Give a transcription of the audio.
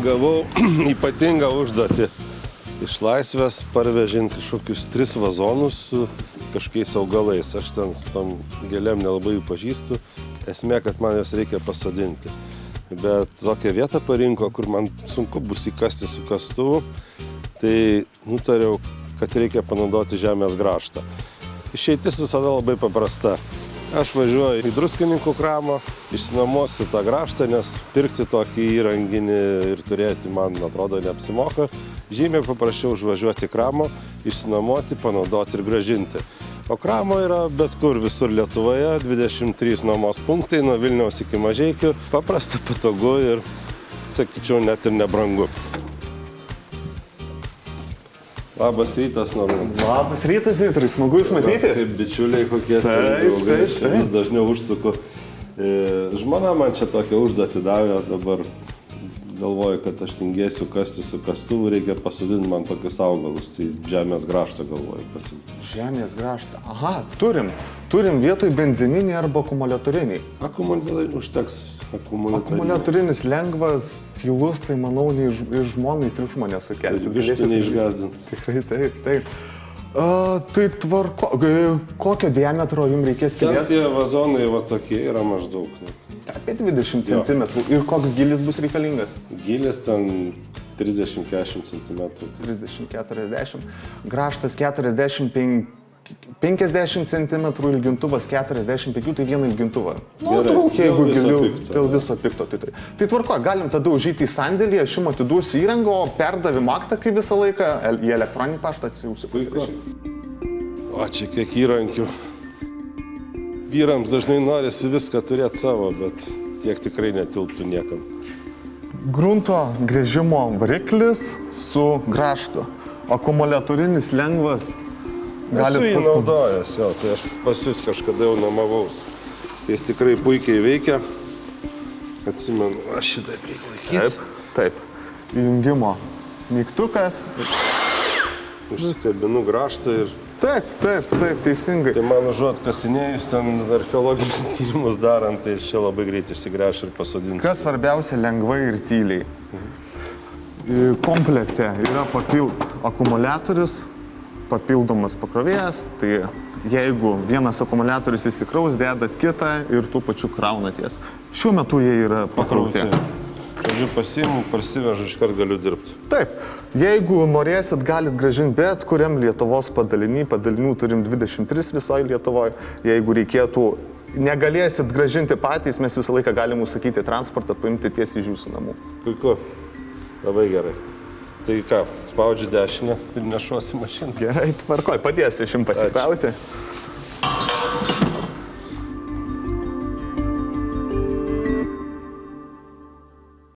gavau ypatingą užduotį iš Laisvės parvežinti kažkokius 3 vazonus su kažkokiais augalais. Aš ten su tom gėlėm nelabai jų pažįstu. Esmė, kad man jos reikia pasodinti. Bet tokią vietą parinko, kur man sunku bus įkasti su kastuvu, tai nutariau, kad reikia panaudoti žemės grąžtą. Išeitis visada labai paprasta. Aš važiuoju į Druskininkų kramą, išsinuomosiu tą grąžtą, nes pirkti tokį įrenginį ir turėti, man atrodo, neapsimoka. Žymiai paprasčiau užvažiuoti į kramą, išsinuomoti, panaudoti ir gražinti. O kramo yra bet kur visur Lietuvoje, 23 nuomos punktai, nuo Vilniaus iki Mažeikių. Paprasta, patogu ir, sakyčiau, net ir nebrangu. Labas rytas, Norman. Labas rytas, Vytarai, smagu Jūs matyti. Kaip bičiuliai kokie draugai, aš vis dažniau užsuku. Žmona man čia tokią užduotį davė, dabar galvoju, kad aš tingėsiu kasti su kastuvu, reikia pasodinti man tokius augalus, tai žemės grąžtą galvoju pasimti. Žemės grąžtą. Aha, turim vietoj benzininį arba akumuliatorinį. Akumuliatorinį užteks. Akumuliatorinis lengvas, tylus, tai manau, nei žmonai triukšmo nesukelsi. Biškį neišgazdins. Tikrai taip. Tai tvarko, kokio diametro jums reikės skylės? Ten tie vazonai va tokie yra maždaug. Apie 20 cm. Ir koks gilis bus reikalingas? Gilis ten 30-40 cm. 30-40. Grąžtas 50 cm, ilgintuvas 45, tai vieną ilgintuvą. Jeigu giliau, dėl viso pikto. Tai tvarko, galim tada užeiti į sandėlį, aš jums atiduosiu įrangą, o perdavim aktą kaip visą laiką į elektroninį paštą atsiųsiu pasirašyti. O čia kiek įrankių. Vyrams dažnai norisi viską turėti savo, bet tiek tikrai netilptų niekam. Grunto gręžimo variklis su grąžtu. Akumuliatorinis lengvas. Esu jį naudojęs, jo, tai aš pas Jūs kažkada jau nuomavaus. Tai jis tikrai puikiai veikia. Atsimenu, aš šitaip reikia laikyti. Taip. Įjungimo mygtukas. Užsikabinu grąžtą ir... Taip, teisingai. Tai man užuot kasinėjus ten archeologinius tyrimus darant, tai čia labai greit išsigręš ir pasodins. Kas svarbiausia, lengvai ir tyliai. Komplekte yra akumuliatorius, papildomas pakrovėjas, tai jeigu vienas akumuliatorius įsikraus, dedat kitą ir tų pačių kraunaties. Šiuo metu jie yra pakrauti. Žodžiu, pasiimu, parsivežu, iškart galiu dirbti. Taip, jeigu norėsit, galit grąžinti bet kuriam Lietuvos padalinių turim 23 visoje Lietuvoje. Jeigu reikėtų, negalėsit grąžinti patys, mes visą laiką galim užsakyti transportą, paimti tiesiai iš Jūsų namų. Puiku, labai gerai. Tai ką, spaudžiu dešinę ir nešuosi mašiną. Gerai, tvarkoj, padėsiu aš jums pasikrauti.